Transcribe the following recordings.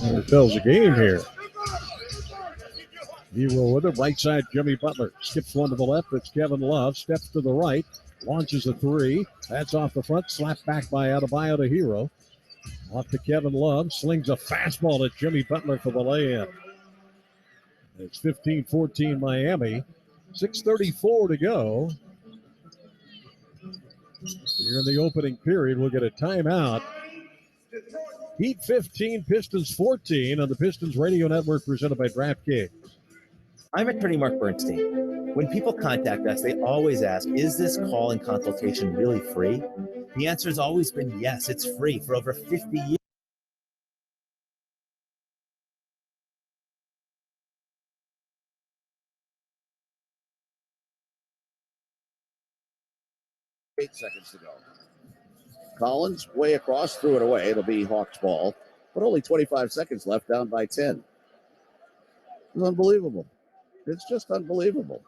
It tells the game here. He will with it. Right side, Jimmy Butler. Skips one to the left. It's Kevin Love. Steps to the right. Launches a three. That's off the front. Slapped back by Adebayo to Hero. Off to Kevin Love. Slings a fastball to Jimmy Butler for the lay-in. It's 15-14 Miami. 6:34 to go. Here in the opening period, we'll get a timeout. Heat 15, Pistons 14 on the Pistons Radio Network presented by DraftKings. I'm attorney Mark Bernstein. When people contact us, they always ask, is this call and consultation really free? The answer has always been yes, it's free for over 50 years. Eight seconds to go. Collins way across, threw it away. It'll be Hawks ball, but only 25 seconds left, down by 10. It's unbelievable. It's just unbelievable.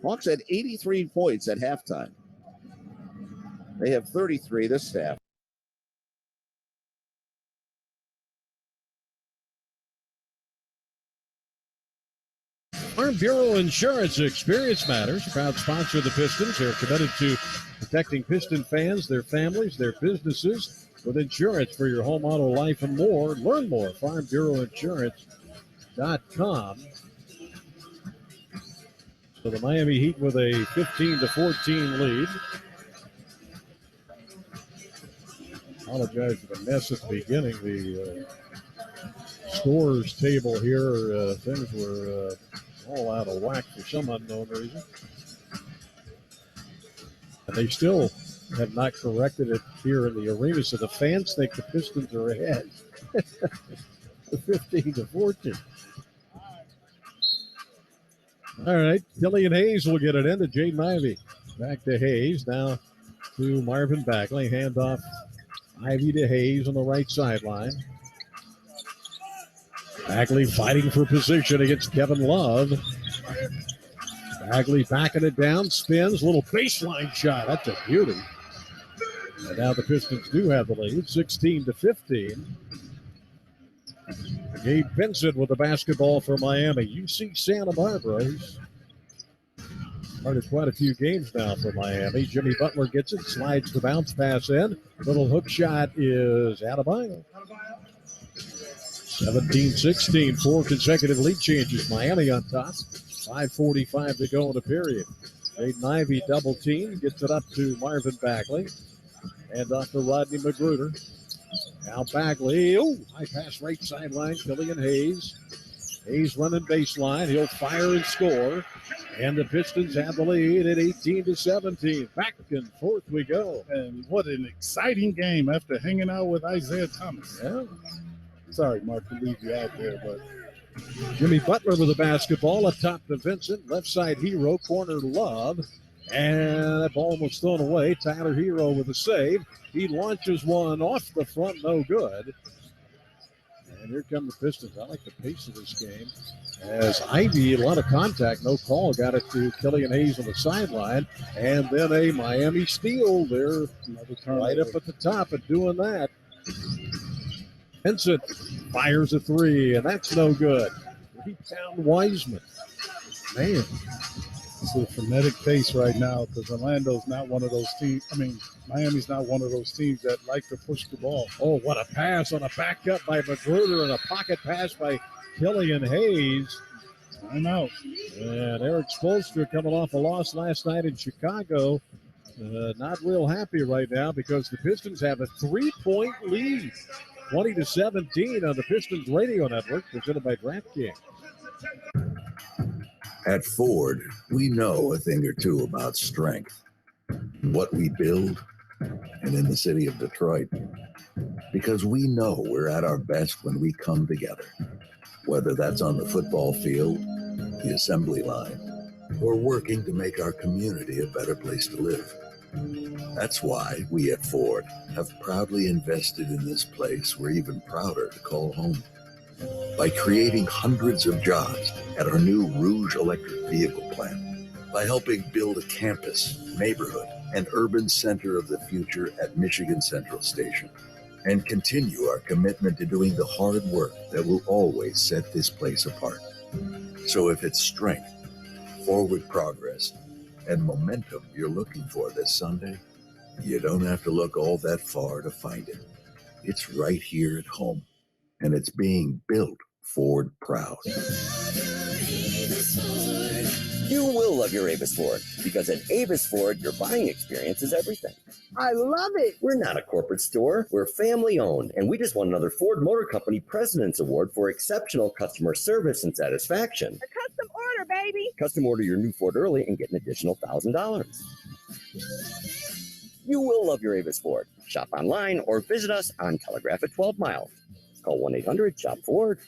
Hawks had 83 points at halftime. They have 33 this staff. Farm Bureau Insurance, experience matters. Proud sponsor of the Pistons. They're committed to protecting Piston fans, their families, their businesses with insurance for your home, auto, life, and more. Learn more at farmbureauinsurance.com. So the Miami Heat with a 15-14 lead. Apologize for the mess at the beginning. The scores table here, things were all out of whack for some unknown reason. And they still have not corrected it here in the arena, so the fans think the Pistons are ahead. 15-14. All right, Killian Hayes will get it in to Jaden Ivey. Back to Hayes, now to Marvin Bagley. Handoff Ivey to Hayes on the right sideline. Bagley fighting for position against Kevin Love. Bagley backing it down, spins, little baseline shot. That's a beauty. And now the Pistons do have the lead, 16-15. Gabe Vincent with the basketball for Miami. UC Santa Barbara. He's started quite a few games now for Miami. Jimmy Butler gets it, slides the bounce pass in. Little hook shot is Adebayo. 17-16, 4 consecutive lead changes. Miami on top. 5:45 to go in the period. Jaden Ivey double team, gets it up to Marvin Bagley. And off to Rodney Magruder. Now Bagley, high pass right sideline, Killian Hayes. Hayes running baseline, he'll fire and score. And the Pistons have the lead at 18-17. Back and forth we go. And what an exciting game after hanging out with Isaiah Thomas. Yeah. Sorry, Mark, to leave you out there, but Jimmy Butler with the basketball up top to Vincent. Left side Hero, corner Love. And that ball was thrown away. Tyler Hero with a save. He launches one off the front, no good. And here come the Pistons. I like the pace of this game. As Ivey, a lot of contact, no call, got it to Killian Hayes on the sideline. And then a Miami steal. They're right up at the top of doing that. Vincent fires a three, and that's no good. He found Wiseman. Man. It's a frenetic pace right now because Orlando's not one of those teams. Miami's not one of those teams that like to push the ball. Oh, what a pass on a back up by Magruder and a pocket pass by Killian Hayes. I'm out. And Eric Spoelstra coming off a loss last night in Chicago. Not real happy right now because the Pistons have a 3-point lead. 20-17 on the Pistons Radio Network, presented by DraftKings. At Ford, we know a thing or two about strength, what we build, and in the city of Detroit. Because we know we're at our best when we come together, whether that's on the football field, the assembly line, or working to make our community a better place to live. That's why we at Ford have proudly invested in this place we're even prouder to call home. By creating hundreds of jobs at our new Rouge electric vehicle plant. By helping build a campus, neighborhood, and urban center of the future at Michigan Central Station. and continue our commitment to doing the hard work that will always set this place apart. So if it's strength, forward progress, and momentum you're looking for this Sunday, you don't have to look all that far to find it. It's right here at home, and it's being built Ford proud. You will love your Avis Ford, because at Avis Ford, your buying experience is everything. I love it. We're not a corporate store. We're family owned, and we just won another Ford Motor Company President's Award for exceptional customer service and satisfaction. A custom order, baby. Custom order your new Ford early and get an additional $1,000. You will love your Avis Ford. Shop online or visit us on Telegraph at 12 Mile. Call 1-800-SHOP-FORD.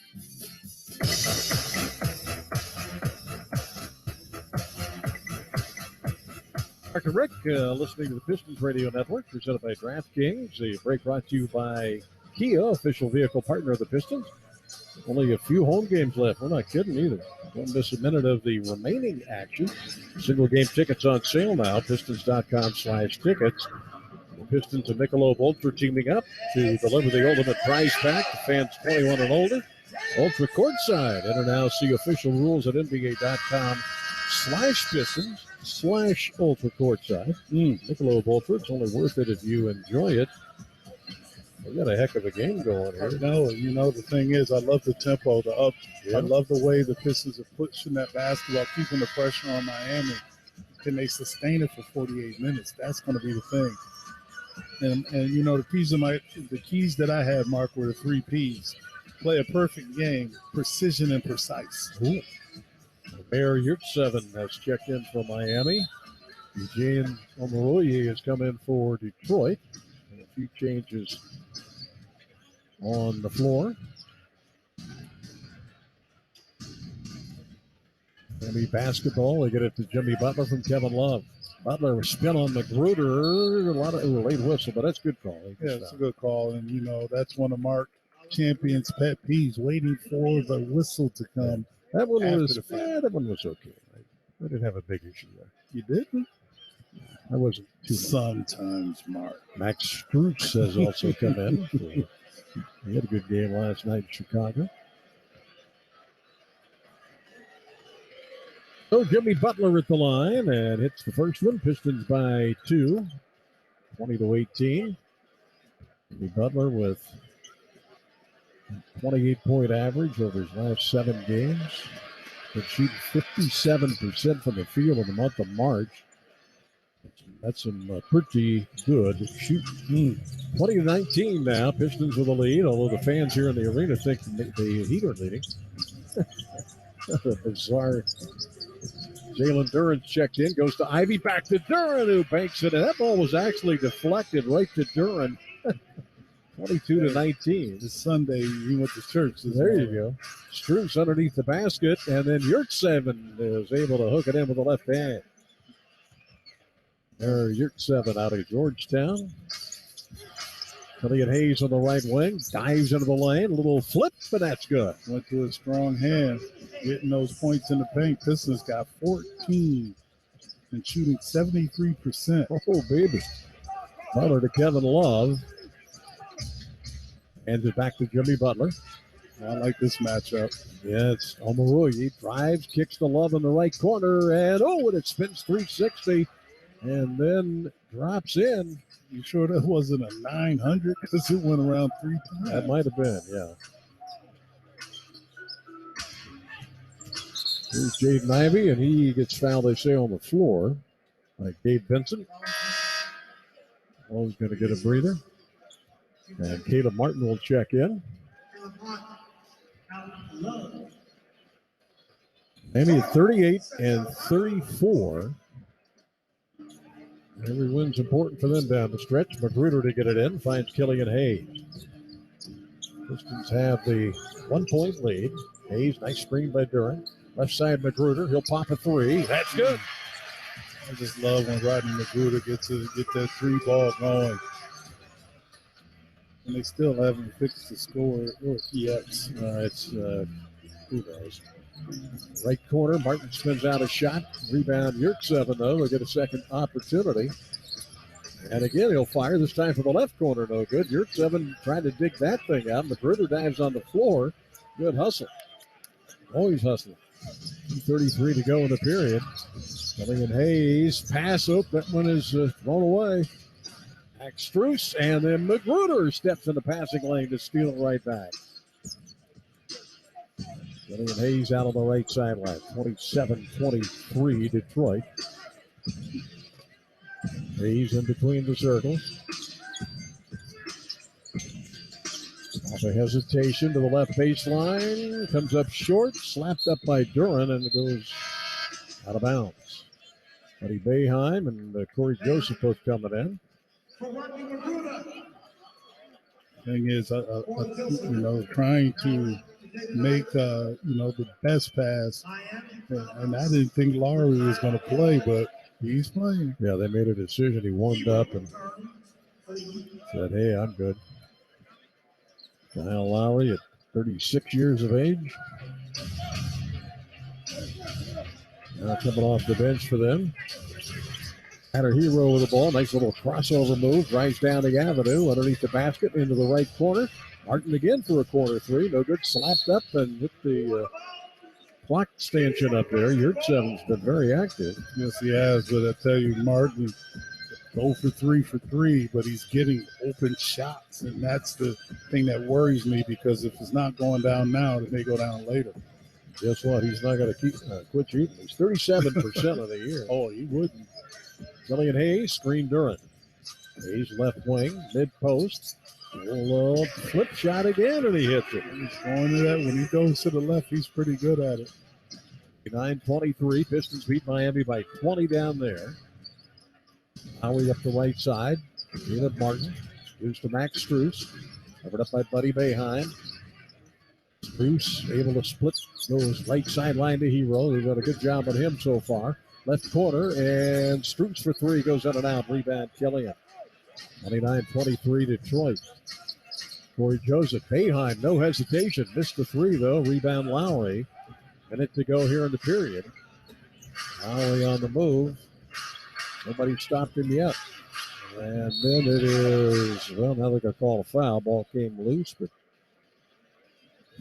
Dr. Rick, listening to the Pistons Radio Network, presented by DraftKings. The break brought to you by Kia, official vehicle partner of the Pistons. Only a few home games left. We're not kidding either. Don't miss a minute of the remaining action. Single game tickets on sale now. Pistons.com/tickets. The Pistons and Michelob Ultra teaming up to deliver the ultimate prize pack to fans 21 and older. Ultra courtside. Enter now. See official rules at NBA.com/Pistons/Ultra courtside. Michelob Ultra. It's only worth it if you enjoy it. We got a heck of a game going here. The thing is, I love the tempo, the up. Yeah. I love the way the Pistons are pushing that basketball, keeping the pressure on Miami. Can they sustain it for 48 minutes? That's going to be the thing. And the keys that I had, Mark, were the 3 Ps. Play a perfect game, precision and precise. Ooh. Mayor Yurtseven has checked in from Miami. Eugene Omoruyi has come in for Detroit. And a few changes on the floor. Miami basketball. They get it to Jimmy Butler from Kevin Love. Butler was spin on Magruder. A lot of late whistle, but that's a good call. Yeah, it's a good call. And, that's one of Mark Champion's pet peeves, waiting for the whistle to come. That one after was the fact. that one was okay. I didn't have a big issue there. You didn't? I wasn't too much. Sometimes, Mark. Max Strus has also come in. He had a good game last night in Chicago. So Jimmy Butler at the line and hits the first one. Pistons by 2, 20-18. Jimmy Butler with 28-point average over his last 7 games. Been shooting 57% from the field in the month of March. That's some pretty good shooting. 20-19 now. Pistons with the lead, although the fans here in the arena think the Heat are leading. Bizarre. Jalen Duran checked in, goes to Ivy, back to Duran, who banks it. And that ball was actually deflected right to Duran. 22-19. This Sunday, he went to church. There you go. Strus underneath the basket, and then Yurtseven is able to hook it in with the left hand. There, Yurtseven out of Georgetown. Elliott Hayes on the right wing, dives into the lane, a little flip, but that's good. Went to a strong hand, getting those points in the paint. Pistons got 14 and shooting 73%. Oh, baby. Butler to Kevin Love. Hands it back to Jimmy Butler. I like this matchup. Yes, Omoruyi drives, kicks the Love in the right corner, and it spins 360 and then drops in. You sure that wasn't a 900? Because it went around 3 times. That might have been, yeah. Here's Jaden Ivey, and he gets fouled, they say, on the floor by Gabe Benson. Always going to get a breather. And Caleb Martin will check in. Miami at 38 and 34. Every win's important for them down the stretch. Magruder to get it in, finds Killian Hayes. Pistons have the 1-point lead. Hayes, nice screen by Duran. Left side Magruder, he'll pop a 3. That's good. I just love when Rodney Magruder gets that 3 ball going. And they still haven't fixed the score yet. Who knows? Right corner, Martin spins out a shot. Rebound, Yurtseven, though. They'll get a second opportunity. And again, he'll fire, this time for the left corner, no good. Yurtseven trying to dig that thing out. Magruder dives on the floor. Good hustle. Always hustling. 2:33 to go in the period. Coming in Hayes. Pass up. That one is thrown away. Max Struess, and then Magruder steps in the passing lane to steal it right back. Getting in Hayes out on the right sideline. 27-23 Detroit. Hayes in between the circles. Off a hesitation to the left baseline. Comes up short. Slapped up by Duran, and it goes out of bounds. Buddy Boeheim and Corey Joseph both coming in. Thing is, trying to make the best pass, and I didn't think Lowry was going to play, but he's playing. Yeah, they made a decision. He warmed up and said, "Hey, I'm good." Kyle Lowry at 36 years of age. Now coming off the bench for them. Tyler Hero with the ball. Nice little crossover move. Drives down the avenue underneath the basket into the right corner. Martin again for a corner three. No good. Slapped up and hit the clock stanchion up there. Yurtseven's been very active. Yes, he has. But I tell you, Martin, 0 for 3 for 3, but he's getting open shots. And that's the thing that worries me, because if it's not going down now, it may go down later. Guess what? He's not going to quit shooting. He's 37% of the year. Oh, he wouldn't. Killian Hayes, screen Durant. Hayes left wing, mid post. Little flip shot again, and he hits it. He's going to that. When he goes to the left, he's pretty good at it. 9-23. Pistons beat Miami by 20 down there. Lowry up the right side. Caleb Martin. Gives to Max Struess. Covered up by Buddy Boeheim. Struess able to split those right sideline to Hero. They've done a good job on him so far. Left corner, and Struess for three goes in and out. Rebound, Killian. 29-23 Detroit. Corey Joseph. Boeheim, no hesitation. Missed the three, though. Rebound, Lowry. Minute to go here in the period. Lowry on the move. Nobody stopped him yet. And then it is, well, now they're going to call a foul. Ball came loose, but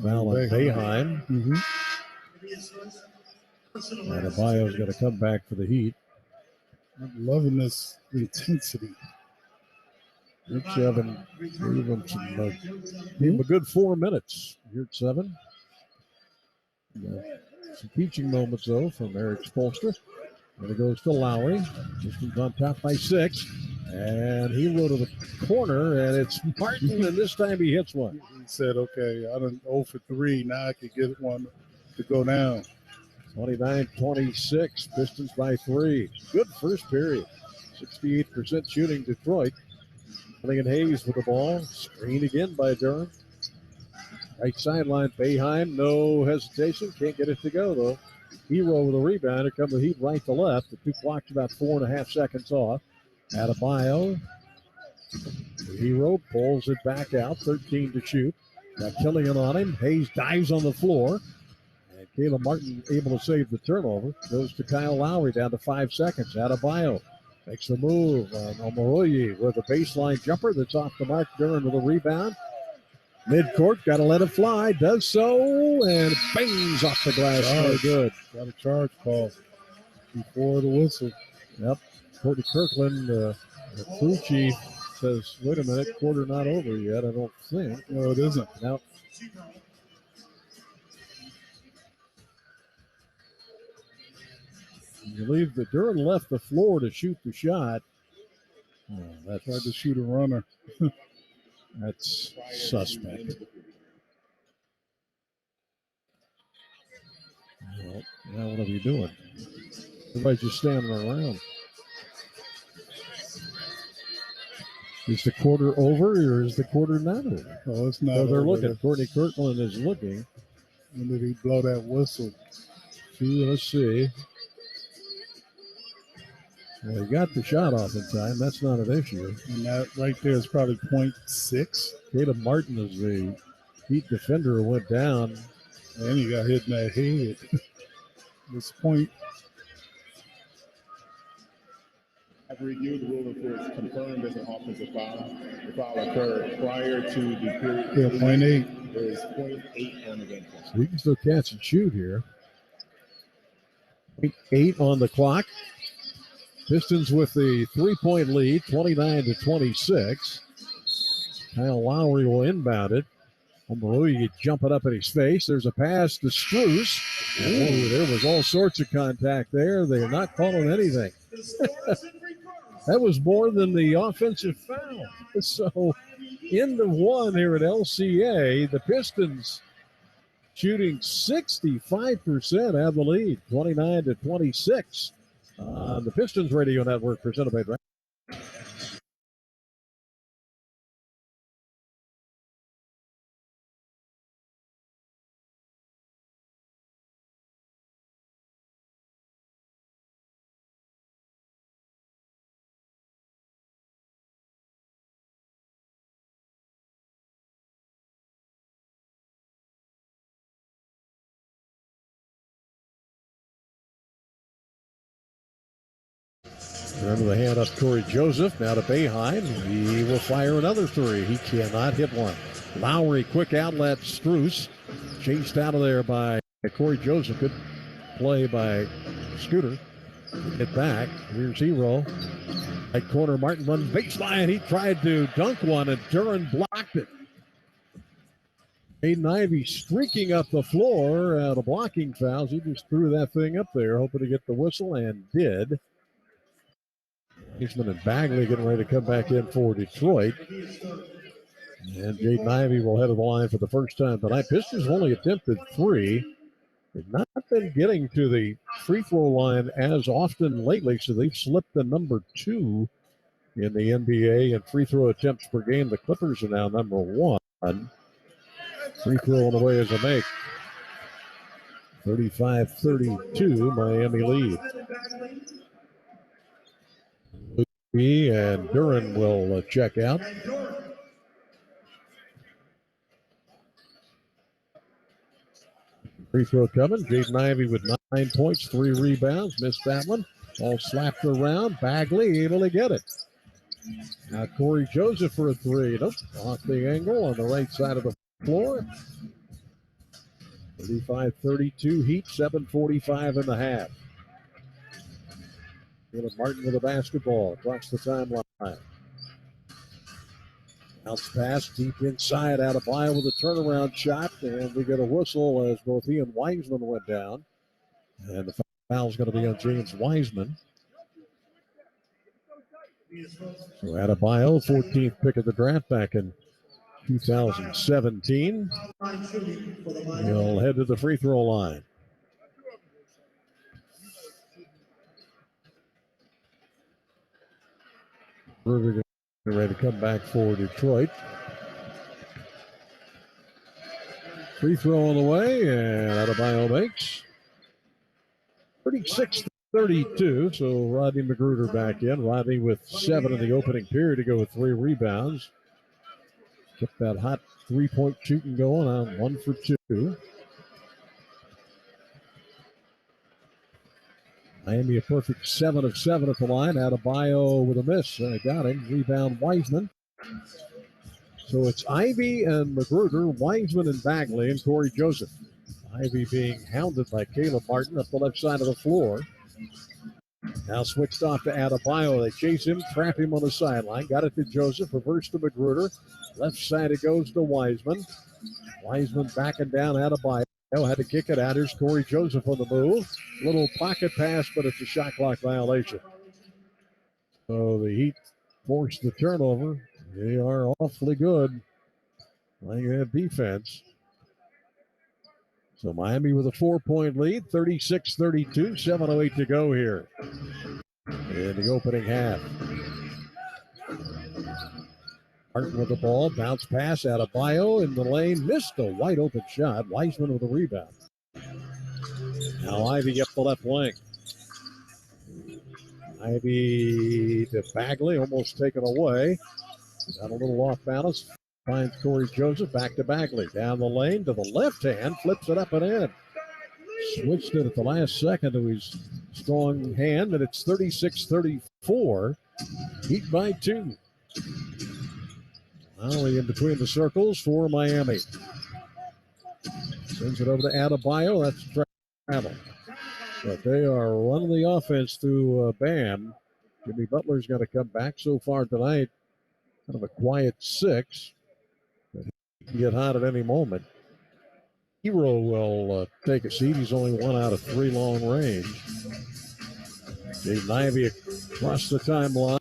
foul on Boeheim. Mm-hmm. And Adebayo's going to come back for the Heat. I'm loving this intensity. Yurtseven gave him a good 4 minutes. Yurtseven. Some teaching moments, though, from Eric Spoelstra. And it goes to Lowry. Pistons on top by 6. And he wrote to the corner, and it's Martin, and this time he hits one. He said, okay, I done 0 for 3. Now I could get one to go down. 29-26. Pistons by 3. Good first period. 68% shooting Detroit. Coming in Hayes with the ball. Screen again by Durham. Right sideline, Boeheim, no hesitation. Can't get it to go, though. Hero with a rebound. Here comes the Heat right to left. The two clocks about 4.5 seconds off. Adebayo. Hero pulls it back out. 13 to shoot. Got Killian on him. Hayes dives on the floor. And Caleb Martin able to save the turnover. Goes to Kyle Lowry down to 5 seconds. Adebayo makes the move on Omoroye with a baseline jumper that's off the mark. Duran with a rebound. Midcourt, got to let it fly. Does so, and bangs off the glass. No good. Got a charge call before the whistle. Yep. Courtney Kirkland, the crew chief, says, wait a minute, quarter not over yet, I don't think. No, it isn't. Now, you believe that Duran left the floor to shoot the shot. Oh, that's hard to shoot a runner. That's suspect. Well, now what are we doing? Everybody's just standing around. Is the quarter over or is the quarter not over? Oh, it's not. So they're over. looking. Courtney Kirkland is looking. When did he blow that whistle? Let's see. Well, he got the shot off in time. That's not an issue. And that right there is probably 0.6. Caleb Martin is the Heat defender who went down. And he got hit in that head. This point. reviewed the ruling for it's confirmed as an offensive foul. The foul occurred prior to the period. Yeah, 0.8. There is 0.8 on the game clock. So you can still catch and shoot here. 8 on the clock. Pistons with the 3-point lead, 29-26. Kyle Lowry will inbound it. Omaroyi jump it up in his face. There's a pass to Strus. Oh, there was all sorts of contact there. They're not calling anything. That was more than the offensive foul. So, into one here at LCA, the Pistons shooting 65% have the lead, 29-26. On the Pistons Radio Network, presented by Remember the hand up Corey Joseph. Now to Boeheim. He will fire another three. He cannot hit one. Lowry, quick outlet. Strus chased out of there by Corey Joseph. Good play by Scooter. Get back. Here's Hero. Right corner. Martin runs baseline. He tried to dunk one, and Duran blocked it. Aiden Ivey streaking up the floor out of blocking fouls. He just threw that thing up there, hoping to get the whistle, and did. Eastman and Bagley getting ready to come back in for Detroit. And Jaden Ivey will head to the line for the first time tonight. Pistons only attempted 3. They've not been getting to the free throw line as often lately, so they've slipped to number 2 in the NBA in free throw attempts per game. The Clippers are now number 1. Free throw on the way as a make. 35-32, Miami lead. And Duran will check out. Free throw coming. Jaden Ivey with 9 points, 3 rebounds. Missed that one. All slapped around. Bagley able to get it. Now Corey Joseph for a 3. Nope. Off the angle on the right side of the floor. 35-32 Heat, 7:45 in the half. Caleb Martin with a basketball across the timeline. Bounce pass deep inside. Adebayo with a turnaround shot, and we get a whistle as both he and Wiseman went down. And the foul's going to be on James Wiseman. So Adebayo, 14th pick of the draft back in 2017. He'll head to the free throw line. Ruger getting ready to come back for Detroit. Free throw on the way, and Adebayo makes. 36-32, so Rodney Magruder back in. Rodney with 7 in the opening period to go with 3 rebounds. Kept that hot three-point shooting going on 1 for 2. Miami a perfect 7 of 7 at the line. Adebayo with a miss. Got him. Rebound Wiseman. So it's Ivey and Magruder, Wiseman and Bagley, and Corey Joseph. Ivey being hounded by Caleb Martin up the left side of the floor. Now switched off to Adebayo. They chase him, trap him on the sideline. Got it to Joseph, reverse to Magruder. Left side it goes to Wiseman. Wiseman backing down Adebayo. Had to kick it out. Here's Corey Joseph on the move. Little pocket pass, but it's a shot clock violation. So the Heat forced the turnover. They are awfully good playing that defense. So Miami with a 4-point lead, 36-32, 7:08 to go here in the opening half. Martin with the ball, bounce pass out of Bio in the lane, missed a wide open shot. Wiseman with a rebound. Now Ivey up the left wing. Ivey to Bagley, almost taken away. Got a little off balance. Finds Corey Joseph, back to Bagley. Down the lane to the left hand, flips it up and in. Switched it at the last second to his strong hand, and it's 36-34. Heat by 2. Lowry in between the circles for Miami. Sends it over to Adebayo. That's travel. But they are running the offense through Bam. Jimmy Butler's going to come back so far tonight. Kind of a quiet 6. But he can get hot at any moment. Hero will take a seat. He's only 1 out of 3 long range. Jaden Ivey across the timeline.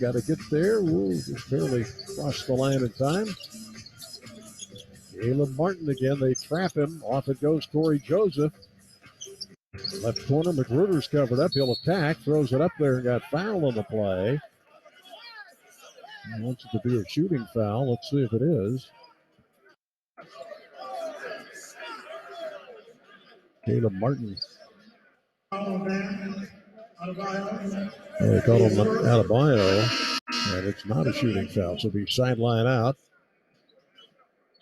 Got to get there. Ooh, just barely crossed the line in time. Caleb Martin again. They trap him. Off it goes Corey Joseph. Left corner, Magruder's covered up. He'll attack. Throws it up there and got fouled on the play. He wants it to be a shooting foul. Let's see if it is. Caleb Martin. They call him Adebayo, and it's not a shooting foul, so be sideline out.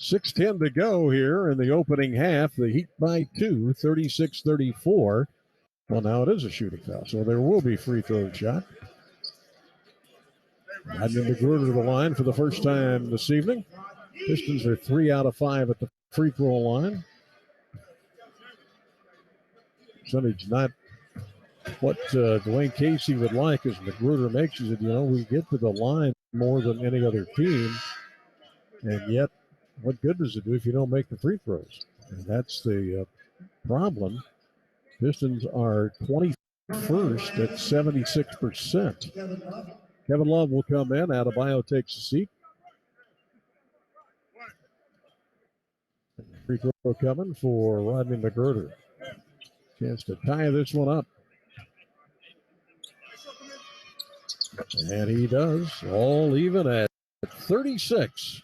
6:10 to go here in the opening half. The Heat by 2, 36-34. Well, now it is a shooting foul, so there will be free throw shot. Rodney Magruder to the line for the first time this evening. Pistons are 3 out of 5 at the free throw line. Percentage not what Dwayne Casey would like as Magruder makes. He said, we get to the line more than any other team, and yet what good does it do if you don't make the free throws? And that's the problem. Pistons are 21st at 76%. Kevin Love will come in. Adebayo takes a seat. Free throw coming for Rodney Magruder. Chance to tie this one up. And he does. All even at 36.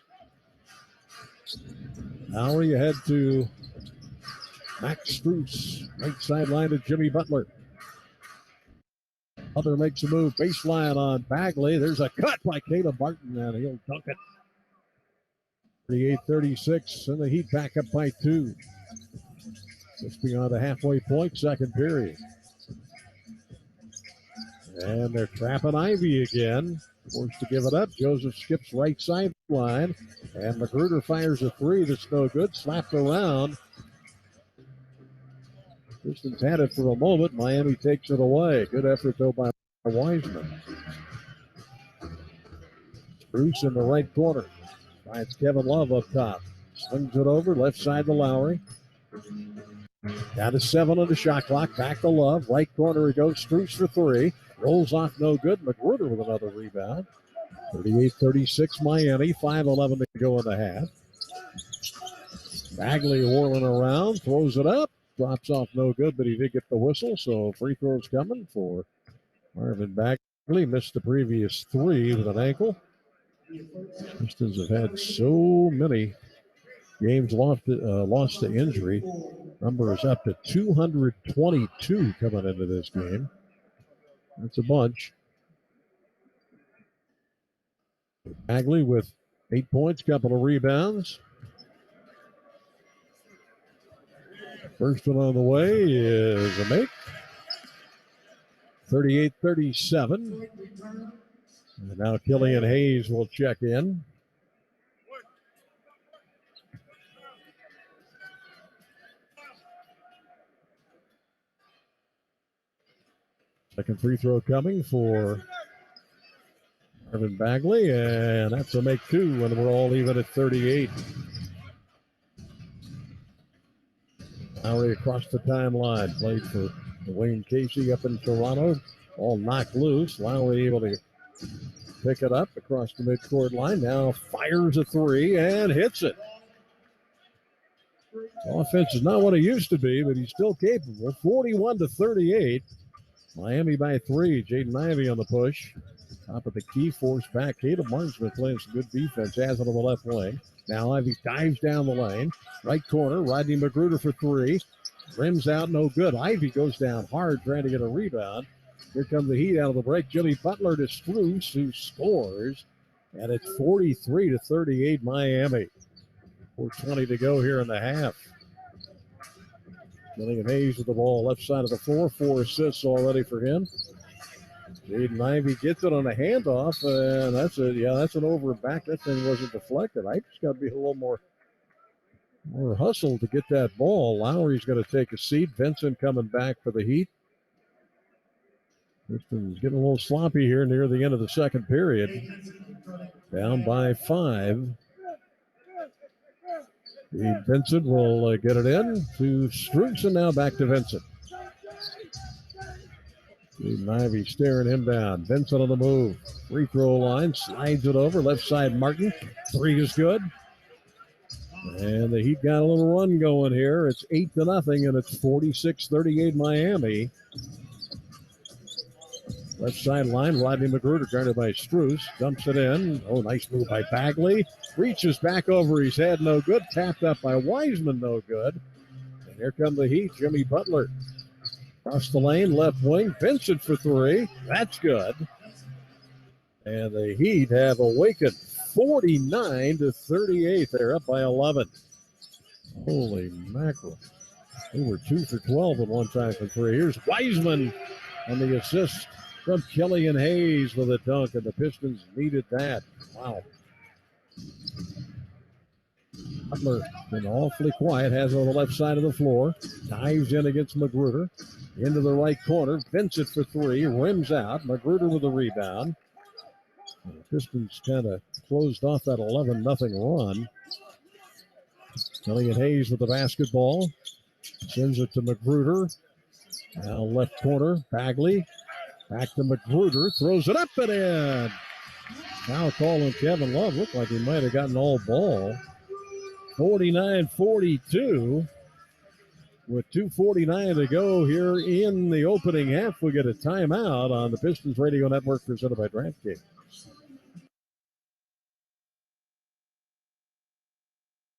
Now we head to Max Strus. Right sideline to Jimmy Butler. Butler makes a move. Baseline on Bagley. There's a cut by Caleb Martin, and he'll dunk it. 38-36, and the Heat back up by 2. Just beyond the halfway point, second period. And they're trapping Ivy again. Forced to give it up. Joseph skips right sideline. And Magruder fires a 3 that's no good. Slapped around. Pistons had it for a moment. Miami takes it away. Good effort, though, by Wiseman. Bruce in the right corner. Finds Kevin Love up top. Swings it over. Left side to Lowry. Down to 7 on the shot clock. Back to Love. Right corner he goes. Strus for 3. Rolls off no good. Magruder with another rebound. 38-36 Miami. 5:11 to go in the half. Bagley whirling around. Throws it up. Drops off no good, but he did get the whistle. So free throws coming for Marvin Bagley. Missed the previous 3 with an ankle. Pistons have had so many games lost to injury. Number is up to 222 coming into this game. That's a bunch. Bagley with 8 points, couple of rebounds. First one on the way is a make. 38-37. And now Killian Hayes will check in. Second free throw coming for Marvin Bagley, and that's a make 2, and we're all even at 38. Lowry across the timeline, played for Dwayne Casey up in Toronto, all knocked loose. Lowry able to pick it up across the midcourt line, now fires a 3 and hits it. Offense is not what it used to be, but he's still capable. 41-38. Miami by 3. Jaden Ivey on the push. Top of the key, forced back. Caleb Martin's been playing some good defense. Has it on the left wing. Now Ivey dives down the lane. Right corner, Rodney Magruder for 3. Rims out, no good. Ivey goes down hard trying to get a rebound. Here come the Heat out of the break. Jimmy Butler to Strus, who scores. And it's 43-38 Miami. 4:20 to go here in the half. Killian Hayes with the ball left side of the floor. 4 assists already for him. Jaden Ivey gets it on a handoff, and that's an over and back. That thing wasn't deflected. I just got to be a little more hustle to get that ball. Lowry's going to take a seat. Vincent coming back for the Heat. Pistons getting a little sloppy here near the end of the second period. Down by 5. Vincent will get it in to Strooks, and now back to Vincent. Ivy staring him down. Vincent on the move. Free throw line. Slides it over. Left side Martin. 3 is good. And the Heat got a little run going here. It's 8-0, and it's 46-38 Miami. Left side line, Rodney Magruder guarded by Strus. Dumps it in. Oh, nice move by Bagley. Reaches back over his head, no good. Tapped up by Wiseman, no good. And here come the Heat, Jimmy Butler. Across the lane, left wing. Vincent for 3. That's good. And the Heat have awakened 49-38. They're up by 11. Holy mackerel. They were 2 for 12 at one time for 3. Here's Wiseman on the assist from Killian Hayes with a dunk, and the Pistons needed that. Wow. Butler been awfully quiet, has it on the left side of the floor. Dives in against Magruder. Into the right corner. Vincent for 3. Rims out. Magruder with a rebound. And the Pistons kind of closed off that 11-0 run. Killian Hayes with the basketball. Sends it to Magruder. Now left corner. Bagley. Back to Magruder. Throws it up and in. Foul call on Kevin Love. Looked like he might have gotten all ball. 49-42. With 2:49 to go here in the opening half, we get a timeout on the Pistons Radio Network presented by DraftKings.